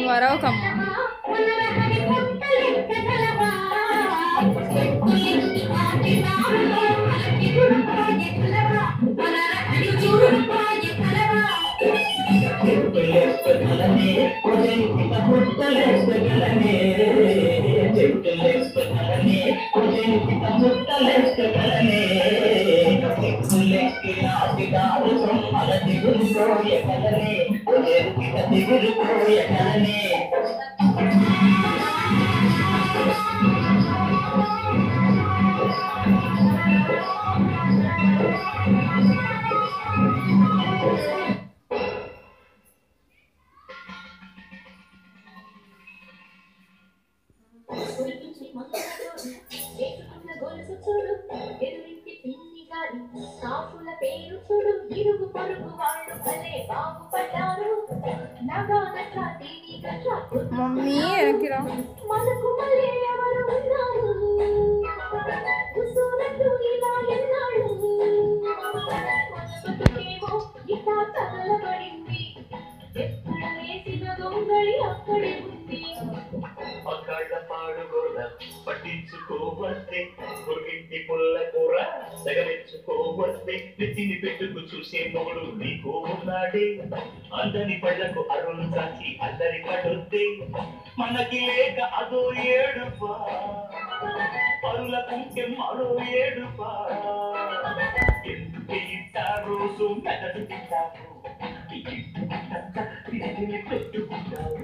వరవకమ్మా. Mummy ఎనకిరా పట్టించుకోవద్దే పురుగింటి పుల్ల కూర సగమెచ్చుకోవద్దే నెత్తిని పెట్టుకు చూసే మొగుడు నీకు ఉన్నాడే అందని పళ్ళకు అరుణ్ సాచి అందరి పడొద్దే మనకి లేక అదో ఏడుపా పరులకుంటే మరో ఏడుపా ఎందుకు ఇంత రోజు మెదడు తింటావు తిరిగి పెట్టుకుంటావు.